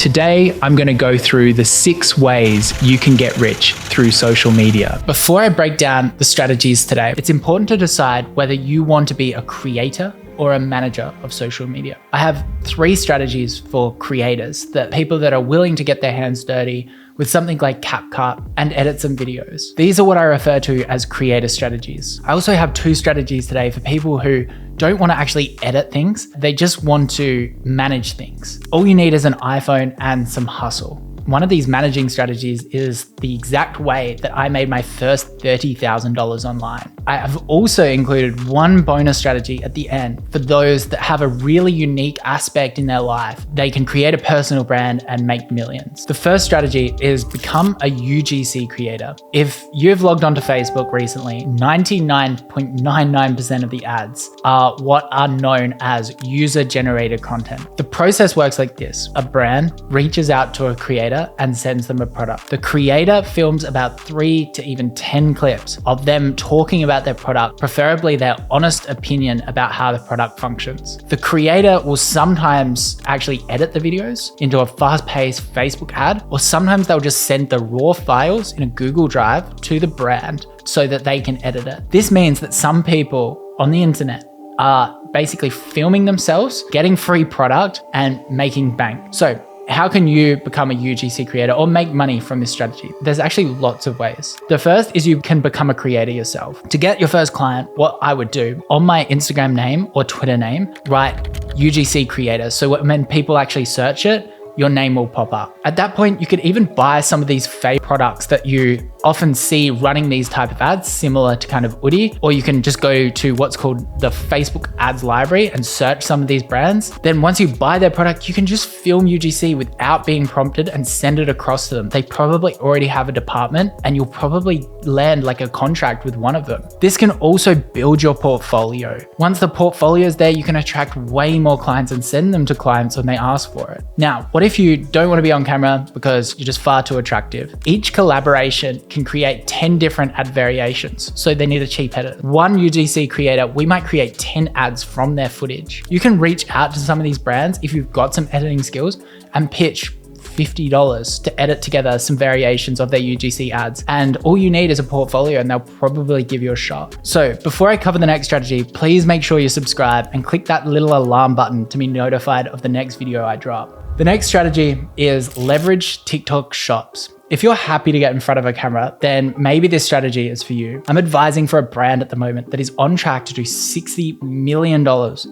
Today, I'm going to go through the 6 ways you can get rich through social media. Before I break down the strategies today, it's important to decide whether you want to be a creator or a manager of social media. I have 3 strategies for creators, that people that are willing to get their hands dirty with something like CapCut and edit some videos. These are what I refer to as creator strategies. I also have 2 strategies today for people who don't want to actually edit things. They just want to manage things. All you need is an iPhone and some hustle. One of these managing strategies is the exact way that I made my first $30,000 online. I have also included one bonus strategy at the end for those that have a really unique aspect in their life. They can create a personal brand and make millions. The first strategy is become a UGC creator. If you've logged onto Facebook recently, 99.99% of the ads are what are known as user-generated content. The process works like this. A brand reaches out to a creator and sends them a product. The creator films about 3 to even 10 clips of them talking about their product, preferably their honest opinion about how the product functions. The creator will sometimes actually edit the videos into a fast-paced Facebook ad, or sometimes they'll just send the raw files in a Google Drive to the brand so that they can edit it. This means that some people on the internet are basically filming themselves, getting free product and making bank. So how can you become a UGC creator or make money from this strategy? There's actually lots of ways. The first is you can become a creator yourself. To get your first client, what I would do on my Instagram name or Twitter name, write UGC creator. So when people actually search it, your name will pop up. At that point, you could even buy some of these fake products that you often see running these type of ads, similar to kind of Oodie, or you can just go to what's called the Facebook ads library and search some of these brands. Then once you buy their product, you can just film UGC without being prompted and send it across to them. They probably already have a department and you'll probably land like a contract with one of them. This can also build your portfolio. Once the portfolio is there, you can attract way more clients and send them to clients when they ask for it. Now, what if you don't want to be on camera because you're just far too attractive? Each collaboration can create 10 different ad variations, so they need a cheap editor. One UGC creator, we might create 10 ads from their footage. You can reach out to some of these brands if you've got some editing skills and pitch $50 to edit together some variations of their UGC ads. And all you need is a portfolio and they'll probably give you a shot. So before I cover the next strategy, please make sure you subscribe and click that little alarm button to be notified of the next video I drop. The next strategy is leverage TikTok shops. If you're happy to get in front of a camera, then maybe this strategy is for you. I'm advising for a brand at the moment that is on track to do $60 million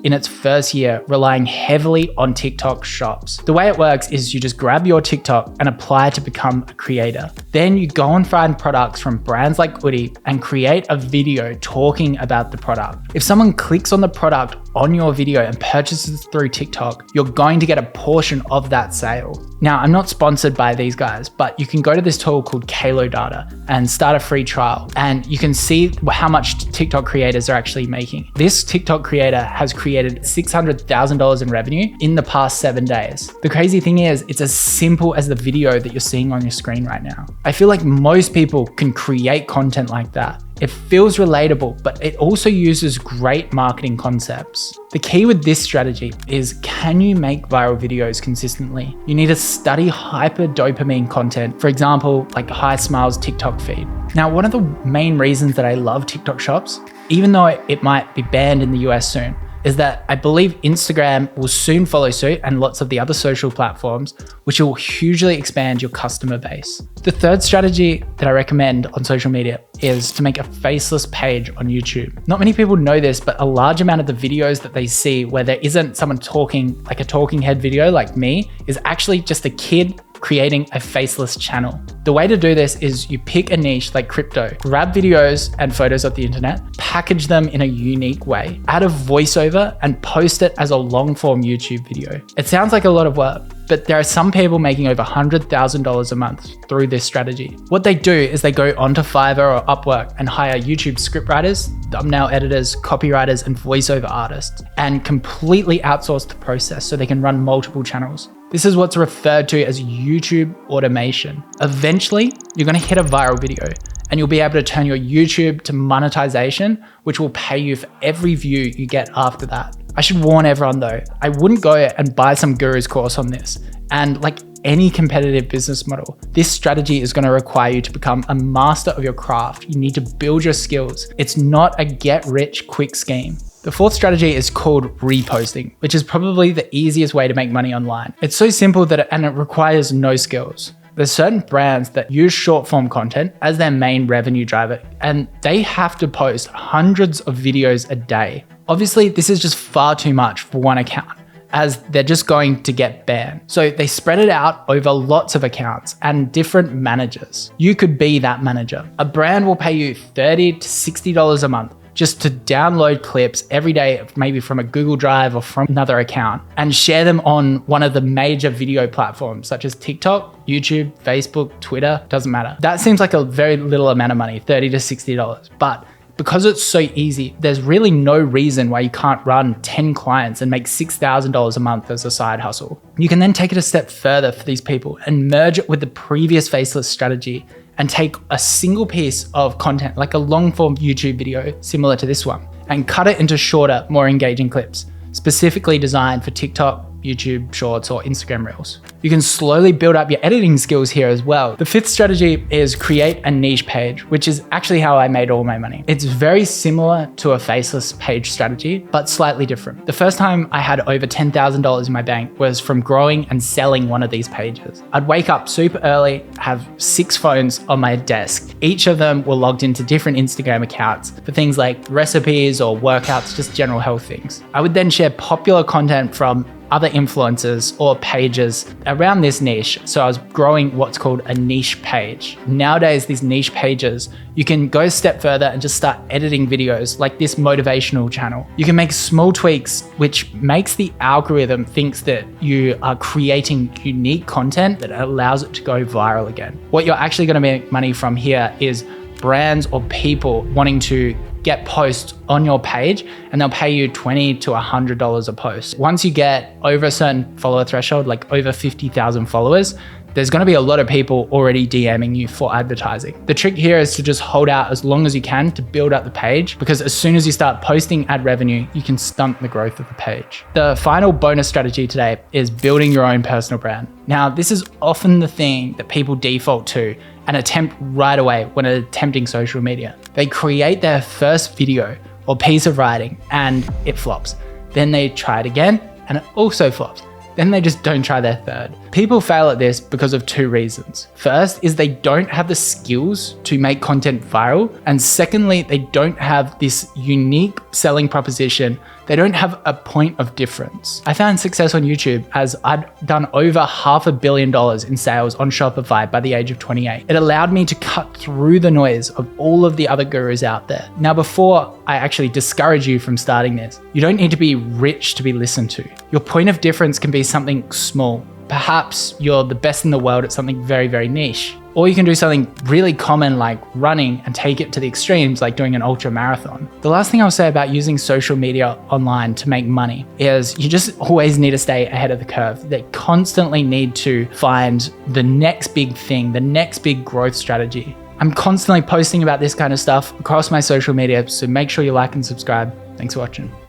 in its first year, relying heavily on TikTok shops. The way it works is you just grab your TikTok and apply to become a creator. Then you go and find products from brands like Oodie and create a video talking about the product. If someone clicks on the product on your video and purchases through TikTok, you're going to get a portion of that sale. Now, I'm not sponsored by these guys, but you can go to this tool called Kalo Data and start a free trial, and you can see how much TikTok creators are actually making. This TikTok creator has created $600,000 in revenue in the past 7 days. The crazy thing is, it's as simple as the video that you're seeing on your screen right now. I feel like most people can create content like that. It feels relatable, but it also uses great marketing concepts. The key with this strategy is, can you make viral videos consistently? You need to study hyper dopamine content, for example, like High Smiles TikTok feed. Now, one of the main reasons that I love TikTok shops, even though it might be banned in the US soon, is that I believe Instagram will soon follow suit and lots of the other social platforms, which will hugely expand your customer base. The third strategy that I recommend on social media is to make a faceless page on YouTube. Not many people know this, but a large amount of the videos that they see where there isn't someone talking, like a talking head video like me, is actually just a kid creating a faceless channel. The way to do this is you pick a niche like crypto, grab videos and photos of the internet, package them in a unique way, add a voiceover and post it as a long form YouTube video. It sounds like a lot of work, but there are some people making over $100,000 a month through this strategy. What they do is they go onto Fiverr or Upwork and hire YouTube scriptwriters, thumbnail editors, copywriters, and voiceover artists, and completely outsource the process so they can run multiple channels. This is what's referred to as YouTube automation. Eventually, you're gonna hit a viral video and you'll be able to turn your YouTube to monetization, which will pay you for every view you get after that. I should warn everyone though, I wouldn't go and buy some guru's course on this. And like any competitive business model. This strategy is going to require you to become a master of your craft. You need to build your skills. It's not a get rich quick scheme. The fourth strategy is called reposting, which is probably the easiest way to make money online. It's so simple and it requires no skills. There's certain brands that use short form content as their main revenue driver, and they have to post hundreds of videos a day. Obviously, this is just far too much for one account, as they're just going to get banned. So they spread it out over lots of accounts and different managers. You could be that manager. A brand will pay you $30 to $60 a month just to download clips every day, maybe from a Google Drive or from another account, and share them on one of the major video platforms such as TikTok, YouTube, Facebook, Twitter, doesn't matter. That seems like a very little amount of money, $30 to $60, but because it's so easy, there's really no reason why you can't run 10 clients and make $6,000 a month as a side hustle. You can then take it a step further for these people and merge it with the previous faceless strategy and take a single piece of content, like a long form YouTube video similar to this one, and cut it into shorter, more engaging clips, specifically designed for TikTok, YouTube Shorts, or Instagram Reels. You can slowly build up your editing skills here as well. The fifth strategy is create a niche page, which is actually how I made all my money. It's very similar to a faceless page strategy, but slightly different. The first time I had over $10,000 in my bank was from growing and selling one of these pages. I'd wake up super early, have 6 phones on my desk. Each of them were logged into different Instagram accounts for things like recipes or workouts, just general health things. I would then share popular content from other influencers or pages around this niche. So I was growing what's called a niche page. Nowadays, these niche pages, you can go a step further and just start editing videos like this motivational channel. You can make small tweaks, which makes the algorithm thinks that you are creating unique content that allows it to go viral again. What you're actually going to make money from here is brands or people wanting to get posts on your page, and they'll pay you $20 to $100 a post. Once you get over a certain follower threshold, like over 50,000 followers, there's going to be a lot of people already DMing you for advertising. The trick here is to just hold out as long as you can to build up the page, because as soon as you start posting ad revenue, you can stunt the growth of the page. The final bonus strategy today is building your own personal brand. Now, this is often the thing that people default to and attempt right away when attempting social media. They create their first video or piece of writing and it flops. Then they try it again and it also flops. Then they just don't try their third. People fail at this because of 2 reasons. First is they don't have the skills to make content viral. And secondly, they don't have this unique selling proposition. They don't have a point of difference. I found success on YouTube as I'd done over $500 million in sales on Shopify by the age of 28. It allowed me to cut through the noise of all of the other gurus out there. Now, before I actually discourage you from starting this, you don't need to be rich to be listened to. Your point of difference can be something small. Perhaps you're the best in the world at something very, very niche. Or you can do something really common like running and take it to the extremes like doing an ultra marathon. The last thing I'll say about using social media online to make money is you just always need to stay ahead of the curve. They constantly need to find the next big thing, the next big growth strategy. I'm constantly posting about this kind of stuff across my social media, so make sure you like and subscribe. Thanks for watching.